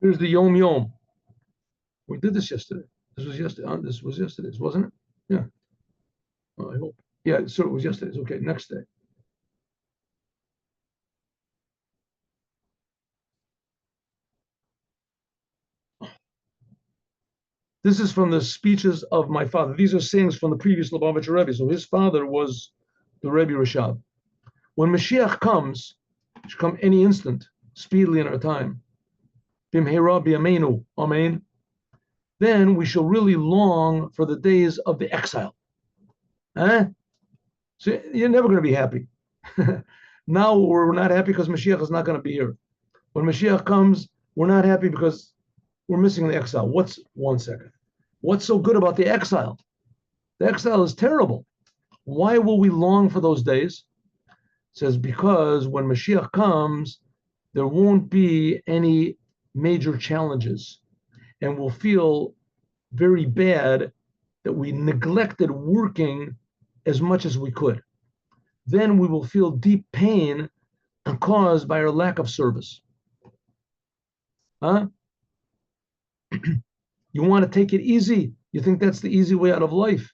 Here's the Yom Yom. We did this yesterday. This was yesterday. This was yesterday's, wasn't it? Yeah. Well, I hope. Yeah, so it was yesterday's. Okay, next day. This is from the speeches of my father. These are sayings from the previous Lubavitcher Rebbe. So his father was the Rebbe Rashab. When Mashiach comes, it should come any instant, speedily in our time. Bimhera b'yameinu, amen. Then we shall really long for the days of the exile. Huh? So you're never going to be happy. Now we're not happy because Mashiach is not going to be here. When Mashiach comes, we're not happy because we're missing the exile. What's 1 second? What's so good about the exile? The exile is terrible. Why will we long for those days? It says, because when Mashiach comes, there won't be any major challenges. And we'll feel very bad that we neglected working as much as we could. Then we will feel deep pain caused by our lack of service. Huh? You want to take it easy. You think that's the easy way out of life.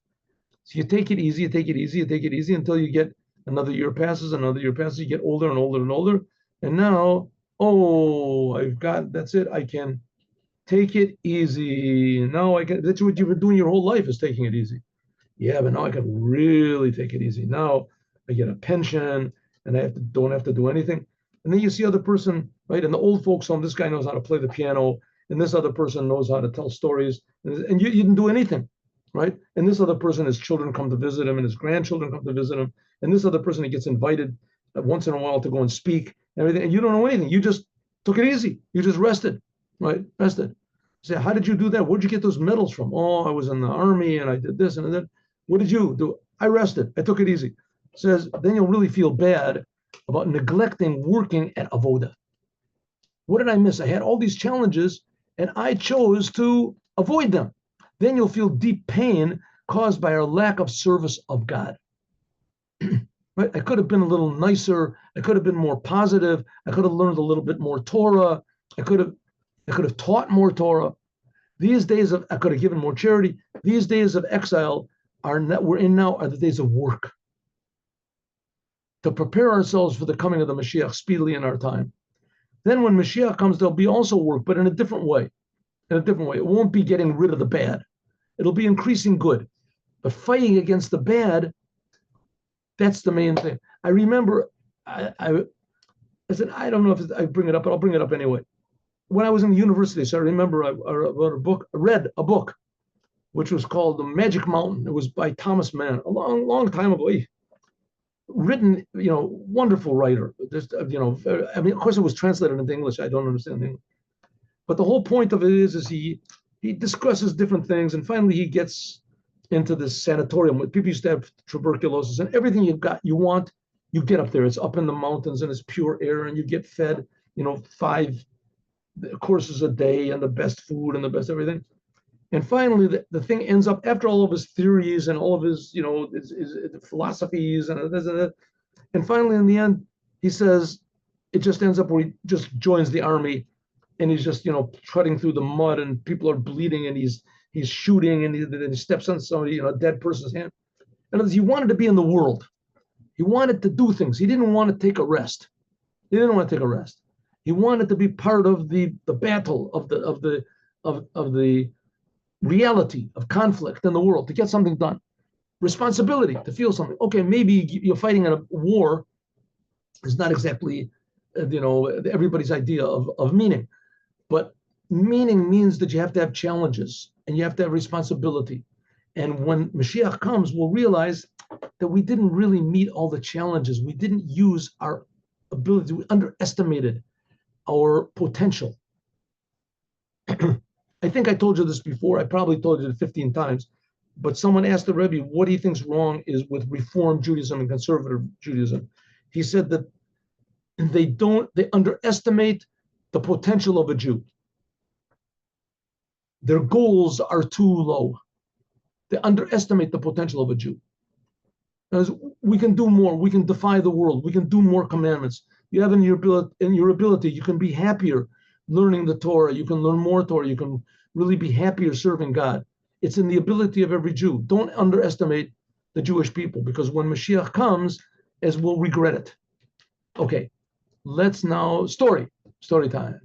So you take it easy, you take it easy, you take it easy until you get another year passes, you get older and older and older. And now, oh, that's it. I can take it easy. Now I can, that's what you've been doing your whole life is taking it easy. Yeah, but now I can really take it easy. Now I get a pension and don't have to do anything. And then you see other person, right? In the old folks home, this guy knows how to play the piano, and this other person knows how to tell stories, and you didn't do anything, right? And this other person, his children come to visit him, and his grandchildren come to visit him, and this other person, he gets invited once in a while to go and speak, and everything, and you don't know anything. You just took it easy. You just rested, right? Rested. Say, how did you do that? Where'd you get those medals from? Oh, I was in the army, and I did this and that. What did you do? I rested. I took it easy. Says, then you'll really feel bad about neglecting working at Avoda. What did I miss? I had all these challenges and I chose to avoid them. Then you'll feel deep pain caused by our lack of service of God. Right? I could have been a little nicer. I could have been more positive. I could have learned a little bit more Torah. I could have taught more Torah. These days I could have given more charity. These days of exile we're in now are the days of work. To prepare ourselves for the coming of the Mashiach speedily in our time. Then when Mashiach comes, there'll be also work, but in a different way. In a different way. It won't be getting rid of the bad. It'll be increasing good. But fighting against the bad, that's the main thing. I remember, I said, I don't know if I bring it up, but I'll bring it up anyway. When I was in the university, so I remember I read a book, which was called The Magic Mountain. It was by Thomas Mann, a long, long time ago. Written, wonderful writer. Just, I mean, of course, it was translated into English. I don't understand English, but the whole point of it is he discusses different things, and finally he gets into this sanatorium with people used to have tuberculosis, and everything you want, you get up there. It's up in the mountains, and it's pure air, and you get fed, 5 courses a day, and the best food and the best everything. And finally, the thing ends up, after all of his theories and all of his, his philosophies and finally, in the end, he says, it just ends up where he just joins the army, and he's just, trudging through the mud, and people are bleeding, and he's shooting, and he steps on somebody, a dead person's hand. And he wanted to be in the world. He wanted to do things. He didn't want to take a rest. He didn't want to take a rest. He wanted to be part of the battle of the reality of conflict in the world, to get something done, responsibility, to feel something. Okay, maybe you're fighting in a war is not exactly, everybody's idea of meaning, but meaning means that you have to have challenges and you have to have responsibility. And when Mashiach comes, we'll realize that we didn't really meet all the challenges. We didn't use our ability. We underestimated our potential. I think I told you this before. I probably told you it 15 times. But someone asked the Rebbe, what he thinks wrong is with Reform Judaism and Conservative Judaism. He said that they underestimate the potential of a Jew. Their goals are too low. They underestimate the potential of a Jew. Because we can do more. We can defy the world. We can do more commandments. You have in your ability, you can be happier learning the Torah. You can learn more Torah. You can really be happier serving God. It's in the ability of every Jew. Don't underestimate the Jewish people, because when Mashiach comes, as we'll regret it. Okay, let's now story time.